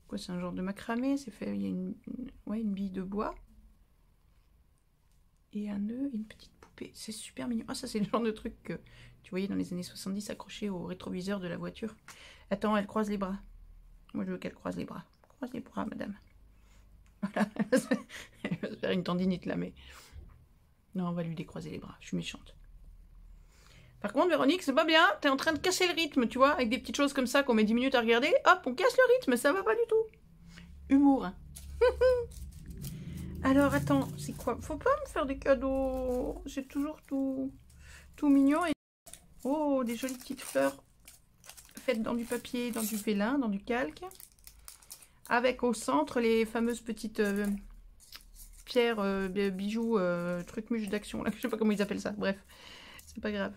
Quoi, c'est un genre de macramé, c'est fait, il y a une bille de bois. Et un nœud et une petite poupée. C'est super mignon. Ah, ça, c'est le genre de truc que tu voyais dans les années 70 accroché au rétroviseur de la voiture. Attends, elle croise les bras. Moi, je veux qu'elle croise les bras. Croise les bras, madame. Voilà. Elle va se faire une tendinite, là, mais... Non, on va lui décroiser les bras. Je suis méchante. Par contre, Véronique, c'est pas bien. T'es en train de casser le rythme, tu vois, avec des petites choses comme ça qu'on met 10 minutes à regarder. Hop, on casse le rythme, ça va pas du tout. Humour, hein. Alors, attends, c'est quoi? Faut pas me faire des cadeaux. C'est toujours tout mignon. Et... Oh, des jolies petites fleurs faites dans du papier, dans du vélin, dans du calque. Avec au centre les fameuses petites pierres, bijoux, trucs muches d'action. Je sais pas comment ils appellent ça. Bref, c'est pas grave.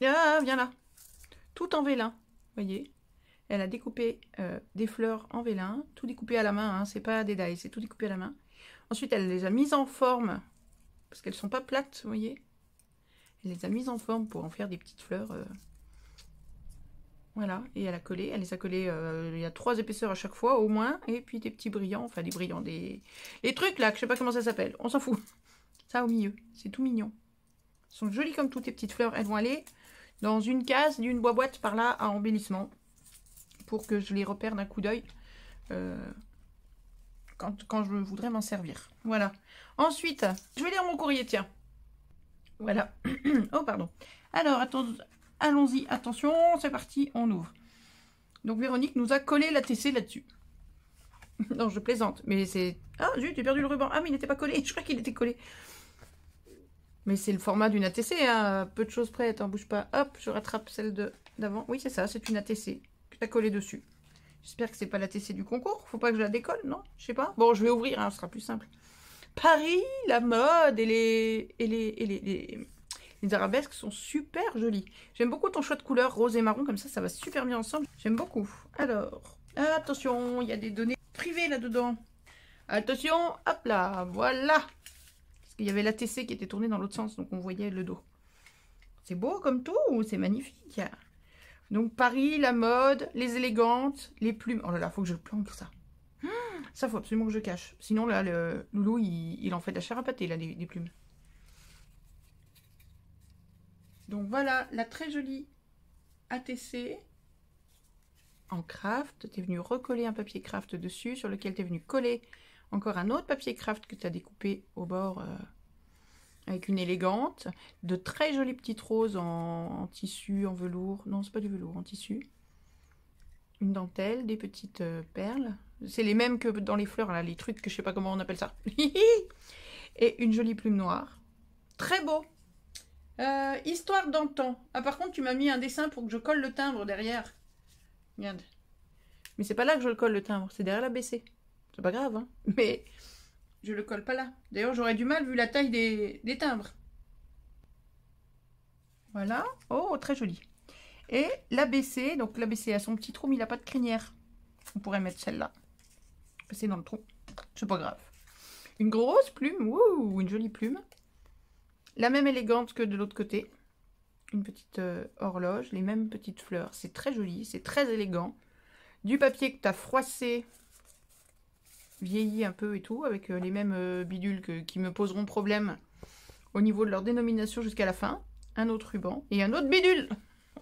Ah, viens là. Tout en vélin, voyez. Elle a découpé des fleurs en vélin, tout découpé à la main, hein, c'est pas des die, c'est tout découpé à la main. Ensuite, elle les a mises en forme, parce qu'elles sont pas plates, vous voyez. Elle les a mises en forme pour en faire des petites fleurs. Voilà, et elle a collé, elle les a collées, il y a 3 épaisseurs à chaque fois, au moins, et puis des petits brillants, enfin des brillants, des trucs là, que je sais pas comment ça s'appelle, on s'en fout. Ça au milieu, c'est tout mignon. Elles sont jolies comme toutes les petites fleurs, elles vont aller dans une case d'une boîte par là à embellissement, pour que je les repère d'un coup d'œil quand je voudrais m'en servir. Voilà. Ensuite, je vais lire mon courrier, tiens. Voilà. Oh, pardon. Alors, allons-y. Attention, c'est parti, on ouvre. Donc, Véronique nous a collé la TC là-dessus. Non, je plaisante, mais c'est... Ah, zut, j'ai perdu le ruban. Ah, mais il n'était pas collé. Je crois qu'il était collé. Mais c'est le format d'une ATC, hein. Peu de choses près, t'en bouge pas. Hop, je rattrape celle d'avant. Oui, c'est ça, c'est une ATC que tu as collée dessus. J'espère que c'est pas l'ATC du concours. Faut pas que je la décolle, non? Je sais pas. Bon, je vais ouvrir, hein, ce sera plus simple. Paris, la mode et les arabesques sont super jolies. J'aime beaucoup ton choix de couleurs rose et marron, comme ça va super bien ensemble. J'aime beaucoup. Alors, attention, il y a des données privées là-dedans. Attention, hop là, voilà. Parce qu'il y avait l'ATC qui était tournée dans l'autre sens, donc on voyait le dos. C'est beau comme tout, c'est magnifique. Donc Paris, la mode, les élégantes, les plumes. Oh là là, faut que je planque ça. Ça, faut absolument que je cache. Sinon, là, le loulou, il en fait de la chair à pâté, là, les plumes. Donc voilà, la très jolie ATC en craft. Tu es venu recoller un papier craft dessus, sur lequel tu es venu coller encore un autre papier craft que tu as découpé au bord avec une élégante. De très jolies petites roses en tissu, en velours. Non, c'est pas du velours, en tissu. Une dentelle, des petites perles. C'est les mêmes que dans les fleurs, là, les trucs que je sais pas comment on appelle ça. Et une jolie plume noire. Très beau. Histoire d'antan. Ah, par contre, tu m'as mis un dessin pour que je colle le timbre derrière. Regarde. Mais c'est pas là que je le colle, le timbre. C'est derrière la BC. C'est pas grave, hein. Mais je le colle pas là. D'ailleurs, j'aurais du mal vu la taille des timbres. Voilà. Oh, très joli. Et l'ABC. Donc, l'ABC a son petit trou, mais il n'a pas de crinière. On pourrait mettre celle-là. Passer dans le trou. C'est pas grave. Une grosse plume. Ouh, une jolie plume. La même élégante que de l'autre côté. Une petite horloge. Les mêmes petites fleurs. C'est très joli. C'est très élégant. Du papier que tu as froissé. Vieilli un peu et tout. Avec les mêmes bidules qui me poseront problème au niveau de leur dénomination jusqu'à la fin. Un autre ruban. Et un autre bidule.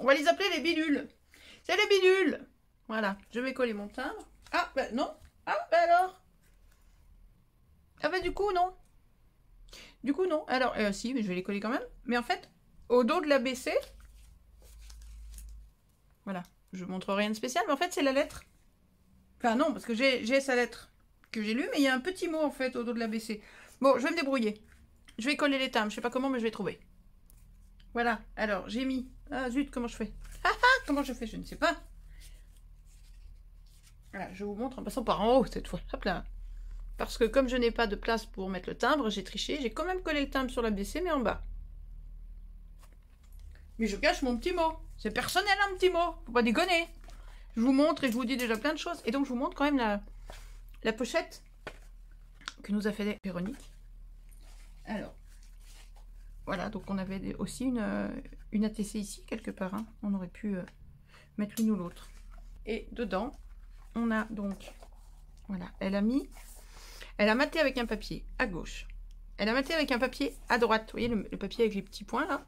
On va les appeler les bidules. C'est les bidules. Voilà. Je vais coller mon timbre. Ah, ben non. Ah, ben alors. Ah, ben du coup, non. Du coup, non. Alors, si, mais je vais les coller quand même. Mais en fait, au dos de l'ABC, voilà, je montre rien de spécial, mais en fait, c'est la lettre. Enfin, non, parce que j'ai sa lettre que j'ai lue, mais il y a un petit mot, en fait, au dos de l'ABC. Bon, je vais me débrouiller. Je vais coller les timbres. Je sais pas comment, mais je vais trouver. Voilà. Alors, j'ai mis... Ah, zut, comment je fais? Ah, ah, comment je fais? Je ne sais pas. Voilà, je vous montre en passant par en haut, cette fois. Hop là. Parce que comme je n'ai pas de place pour mettre le timbre, j'ai triché. J'ai quand même collé le timbre sur l'ABC, mais en bas. Mais je cache mon petit mot. C'est personnel, un petit mot. Faut pas déconner. Je vous montre et je vous dis déjà plein de choses. Et donc, je vous montre quand même la pochette que nous a fait Véronique. Alors, voilà. Donc, on avait aussi une ATC ici, quelque part. Hein. On aurait pu mettre l'une ou l'autre. Et dedans, on a donc... Voilà. Elle a maté avec un papier à gauche. Elle a maté avec un papier à droite. Vous voyez le papier avec les petits points là.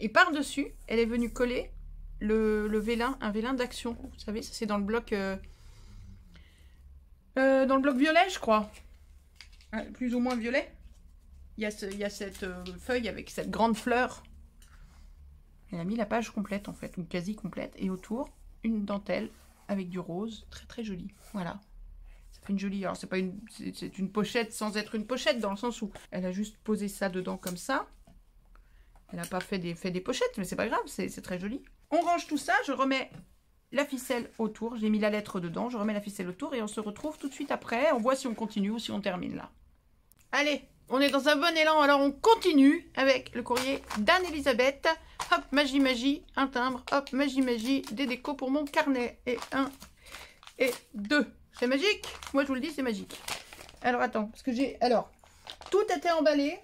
Et par-dessus, elle est venue coller le vélin, un vélin d'action. Vous savez, ça c'est dans le bloc violet, je crois. Plus ou moins violet. Il y a cette feuille avec cette grande fleur. Elle a mis la page complète en fait, ou quasi complète. Et autour, une dentelle avec du rose. Très très jolie. Voilà. Une jolie, alors c'est une pochette sans être une pochette dans le sens où elle a juste posé ça dedans comme ça. Elle n'a pas fait des pochettes, mais c'est pas grave, c'est très joli. On range tout ça, je remets la ficelle autour, j'ai mis la lettre dedans, je remets la ficelle autour et on se retrouve tout de suite après. On voit si on continue ou si on termine là. Allez, on est dans un bon élan, alors on continue avec le courrier d'Anne-Elisabeth. Hop, magie, magie, un timbre, hop, magie, magie, des décos pour mon carnet. Et 1 et 2. C'est magique? Moi, je vous le dis, c'est magique. Alors, attends, parce que j'ai... Alors, tout était emballé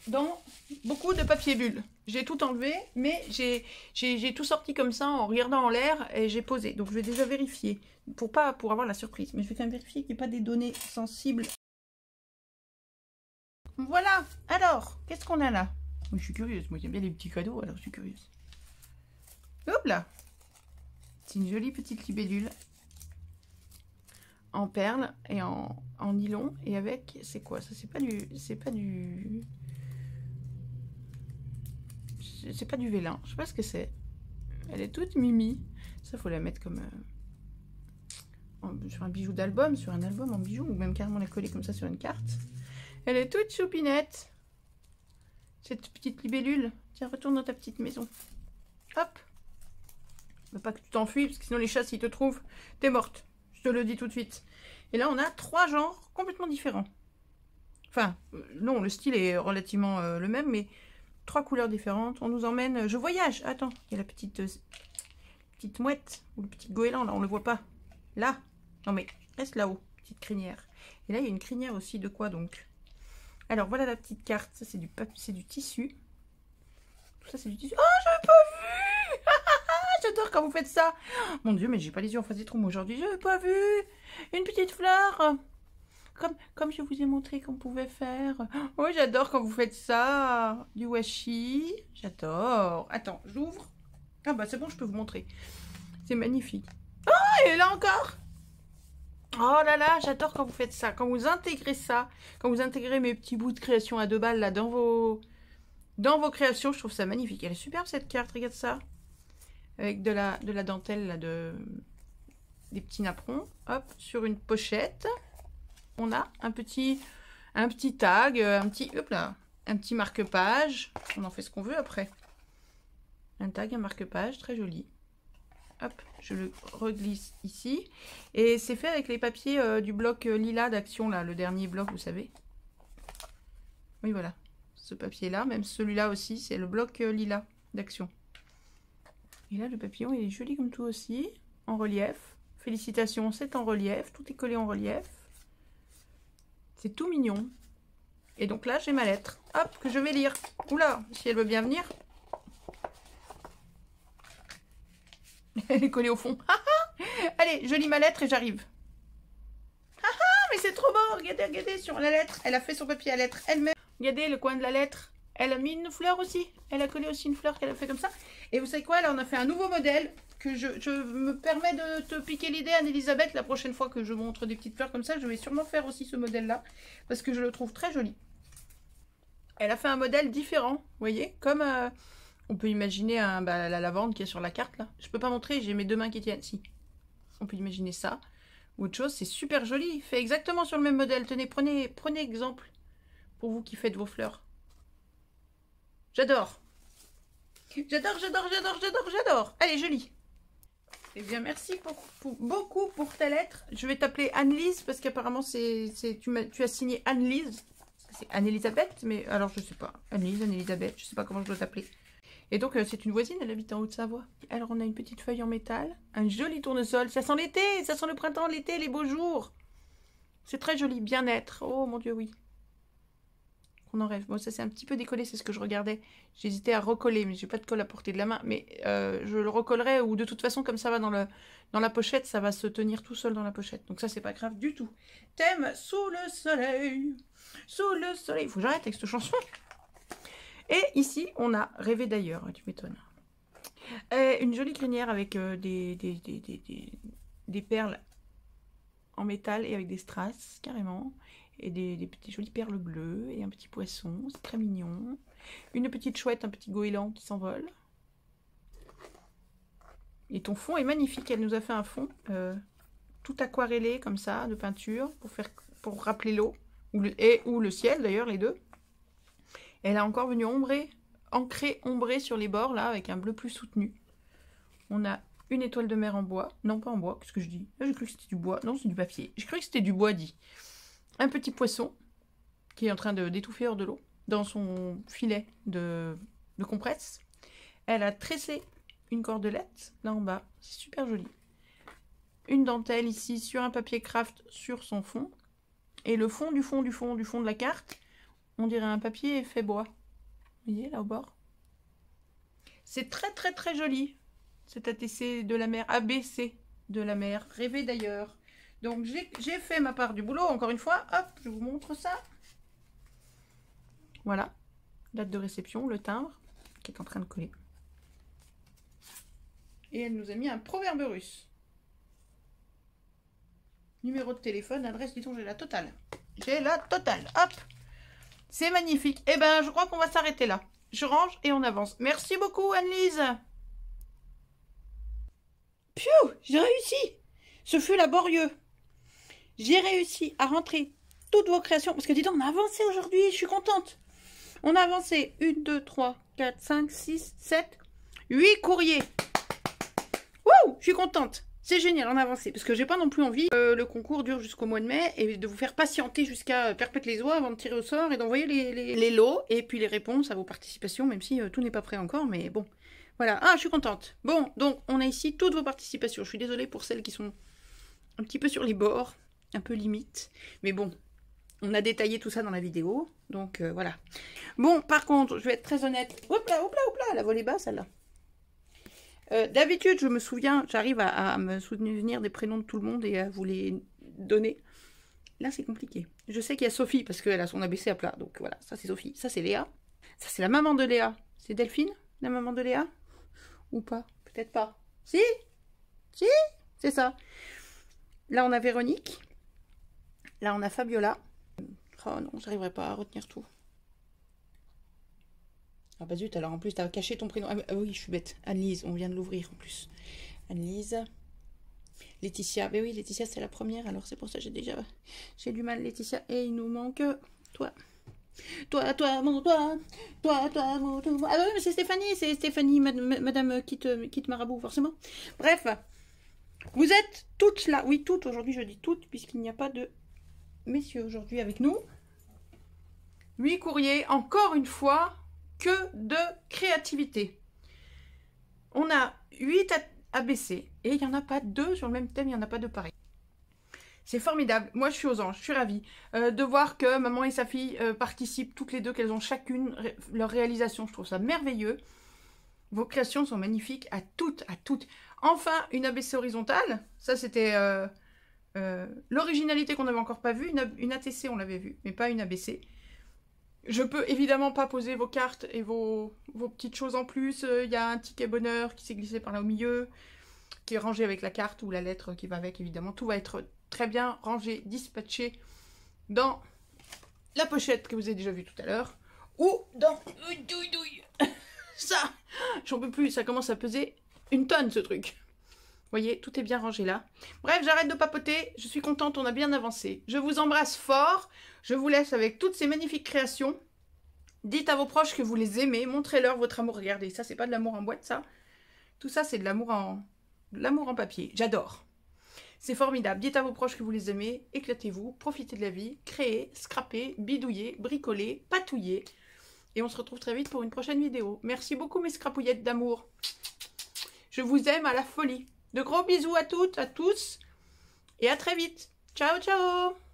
dans beaucoup de papier bulle. J'ai tout enlevé, mais j'ai tout sorti comme ça en regardant en l'air et j'ai posé. Donc, je vais déjà vérifier pour avoir la surprise. Mais je vais quand même vérifier qu'il n'y ait pas des données sensibles. Voilà. Alors, qu'est-ce qu'on a là? Je suis curieuse. Moi, j'aime bien les petits cadeaux, alors je suis curieuse. Hop là. C'est une jolie petite libellule. En perles et en nylon et avec, c'est quoi ça? C'est pas du vélin, je sais pas ce que c'est. Elle est toute mimi. Ça faut la mettre comme sur un bijou d'album, sur un album en bijou, ou même carrément la coller comme ça sur une carte. Elle est toute choupinette. cette petite libellule. Tiens, retourne dans ta petite maison. Hop. Ne pas que tu t'enfuis, parce que sinon les chats, s'ils te trouvent, t'es morte. Je te le dis tout de suite. Et là, on a 3 genres complètement différents. Enfin, non, le style est relativement le même, mais 3 couleurs différentes. On nous emmène... Je voyage. Attends, il y a la petite mouette, ou le petit goéland, là, on le voit pas. Là. Non, mais reste là-haut, petite crinière. Et là, il y a une crinière aussi de quoi, donc? Alors, voilà la petite carte. Ça, c'est du tissu. Tout ça, c'est du tissu. Oh, j'avais pas vu. J'adore quand vous faites ça. Mon Dieu, mais j'ai pas les yeux en face des trous aujourd'hui. J'avais pas vu. Une petite fleur. Comme je vous ai montré qu'on pouvait faire. Oh, j'adore quand vous faites ça. Du washi. J'adore. Attends, j'ouvre. Ah bah c'est bon, je peux vous montrer. C'est magnifique. Oh, et là encore. Oh là là, j'adore quand vous faites ça. Quand vous intégrez ça. Quand vous intégrez mes petits bouts de création à 2 balles là dans vos créations. Je trouve ça magnifique. Elle est superbe cette carte, regarde ça. Avec de la dentelle là, des petits napperons. Hop, sur une pochette. On a un petit tag, un petit marque-page. On en fait ce qu'on veut après. Un tag, un marque-page, très joli. Hop, je le reglisse ici. Et c'est fait avec les papiers du bloc lilas d'Action, là, le dernier bloc, vous savez. Oui, voilà. Ce papier-là, même celui-là aussi, c'est le bloc lilas d'Action. Et là, le papillon, il est joli comme tout aussi, en relief. Félicitations, c'est en relief. Tout est collé en relief. C'est tout mignon. Et donc là, j'ai ma lettre. Hop, que je vais lire. Oula, si elle veut bien venir. Elle est collée au fond. Allez, je lis ma lettre et j'arrive. Mais c'est trop beau. Regardez, regardez, sur la lettre. Elle a fait son papier à lettres elle-même. Regardez le coin de la lettre. Elle a mis une fleur aussi. Elle a collé aussi une fleur qu'elle a fait comme ça. Et vous savez quoi? Là, on a fait un nouveau modèle que je me permets de te piquer l'idée, Anne-Elisabeth. La prochaine fois que je montre des petites fleurs comme ça, je vais sûrement faire aussi ce modèle-là. Parce que je le trouve très joli. Elle a fait un modèle différent, vous voyez, comme on peut imaginer la lavande qui est sur la carte là. Je peux pas montrer, j'ai mes 2 mains qui tiennent. Si, on peut imaginer ça ou autre chose. C'est super joli, fait exactement sur le même modèle. Tenez, prenez exemple pour vous qui faites vos fleurs. J'adore. J'adore. Allez, je lis. Eh bien, merci beaucoup pour ta lettre. Je vais t'appeler Anne-Lise parce qu'apparemment tu as signé Anne-Lise. C'est Anne-Elisabeth, mais alors je sais pas. Anne-Lise, Anne-Elisabeth, je sais pas comment je dois t'appeler. Et donc c'est une voisine, elle habite en Haute-Savoie. Alors on a une petite feuille en métal, un joli tournesol. Ça sent l'été, ça sent le printemps, l'été, les beaux jours. C'est très joli, bien-être. Oh mon Dieu, oui. On en rêve. Bon, ça c'est un petit peu décollé, c'est ce que je regardais. J'hésitais à recoller, mais j'ai pas de colle à portée de la main. Mais je le recollerai, ou de toute façon, comme ça va dans la pochette, ça va se tenir tout seul dans la pochette. Donc ça, c'est pas grave du tout. Thème sous le soleil. Sous le soleil. Il faut que j'arrête avec cette chanson. Et ici, on a rêvé d'ailleurs. Tu m'étonnes. Une jolie crinière avec des perles en métal et avec des strass, carrément. Et des petites jolies perles bleues et un petit poisson, c'est très mignon. Une petite chouette, un petit goéland qui s'envole. Et ton fond est magnifique, elle nous a fait un fond tout aquarellé comme ça, de peinture, pour rappeler l'eau, ou le ciel d'ailleurs, les deux. Elle a encore venu ancrer ombré sur les bords là, avec un bleu plus soutenu. On a une étoile de mer en bois, non pas en bois, qu'est-ce que je dis? J'ai cru que c'était du bois, non c'est du papier. J'ai cru que c'était du bois dit. Un petit poisson qui est en train d'étouffer hors de l'eau dans son filet de compresse. Elle a tressé une cordelette là en bas. C'est super joli. Une dentelle ici sur un papier craft sur son fond. Et le fond de la carte, on dirait un papier fait bois. Vous voyez là au bord? C'est très joli. Cet ATC de la mer, ABC de la mer. Rêvé d'ailleurs. Donc, j'ai fait ma part du boulot. Encore une fois, hop, je vous montre ça. Voilà. Date de réception, le timbre, qui est en train de coller. Et elle nous a mis un proverbe russe. Numéro de téléphone, adresse, dis-donc, j'ai la totale. J'ai la totale. Hop. C'est magnifique. Eh ben, je crois qu'on va s'arrêter là. Je range et on avance. Merci beaucoup, Anne-Lise. Piou, j'ai réussi. Ce fut laborieux. J'ai réussi à rentrer toutes vos créations. Parce que dis donc, on a avancé aujourd'hui. Je suis contente. On a avancé 1, 2, 3, 4, 5, 6, 7, 8 courriers. Wouh, je suis contente. C'est génial, on a avancé. Parce que j'ai pas non plus envie que le concours dure jusqu'au mois de mai et de vous faire patienter jusqu'à perpète les oies avant de tirer au sort et d'envoyer les lots et puis les réponses à vos participations, même si tout n'est pas prêt encore, mais bon. Voilà, ah, je suis contente. Bon, donc on a ici toutes vos participations. Je suis désolée pour celles qui sont un petit peu sur les bords, un peu limite. Mais bon, on a détaillé tout ça dans la vidéo, donc voilà. Bon, par contre, je vais être très honnête. Hop là, hop là, hop là, la volée basse, celle-là. D'habitude, je me souviens, j'arrive à me souvenir des prénoms de tout le monde et à vous les donner. Là, c'est compliqué. Je sais qu'il y a Sophie, parce qu'elle a son ABC à plat. Donc voilà, ça c'est Sophie. Ça c'est Léa. Ça c'est la maman de Léa. C'est Delphine, la maman de Léa? Ou pas? Peut-être pas. Si? Si? C'est ça. Là, on a Véronique. Là, on a Fabiola. Oh non, j'arriverai pas à retenir tout. Ah bah zut, alors en plus, t'as caché ton prénom. Ah oui, je suis bête. Anne-Lise, on vient de l'ouvrir en plus. Anne-Lise. Laetitia. Ben oui, Laetitia, c'est la première. Alors c'est pour ça que j'ai du mal, Laetitia. Et il nous manque toi. Toi, mon toi. Toi, mon toi. Ah oui, mais c'est Stéphanie, madame quitte Marabout, forcément. Bref. Vous êtes toutes là. Oui, toutes. Aujourd'hui, je dis toutes, puisqu'il n'y a pas de messieurs aujourd'hui avec nous. 8 courriers, encore une fois. Que de créativité. On a 8 ABC et il n'y en a pas 2 sur le même thème, il n'y en a pas 2 pareils. C'est formidable. Moi, je suis aux anges, je suis ravie de voir que maman et sa fille participent toutes les deux, qu'elles ont chacune leur réalisation. Je trouve ça merveilleux. Vos créations sont magnifiques à toutes, à toutes. Enfin, une ABC horizontale. Ça, c'était l'originalité qu'on n'avait encore pas vue. Une ATC, on l'avait vue, mais pas une ABC. Je peux évidemment pas poser vos cartes et vos petites choses en plus. Il y a un ticket bonheur qui s'est glissé par là au milieu, qui est rangé avec la carte ou la lettre qui va avec, évidemment. Tout va être très bien rangé, dispatché dans la pochette que vous avez déjà vue tout à l'heure. Ou dans... Ça, j'en peux plus, ça commence à peser 1 tonne ce truc. Vous voyez, tout est bien rangé là. Bref, j'arrête de papoter, je suis contente, on a bien avancé. Je vous embrasse fort, je vous laisse avec toutes ces magnifiques créations. Dites à vos proches que vous les aimez, montrez-leur votre amour. Regardez, ça c'est pas de l'amour en boîte, ça. Tout ça c'est de l'amour en papier, j'adore. C'est formidable, dites à vos proches que vous les aimez, éclatez-vous, profitez de la vie, créez, scrapez, bidouillez, bricolez, patouillez. Et on se retrouve très vite pour une prochaine vidéo. Merci beaucoup mes scrapouillettes d'amour. Je vous aime à la folie. De gros bisous à toutes, à tous. Et à très vite. Ciao, ciao.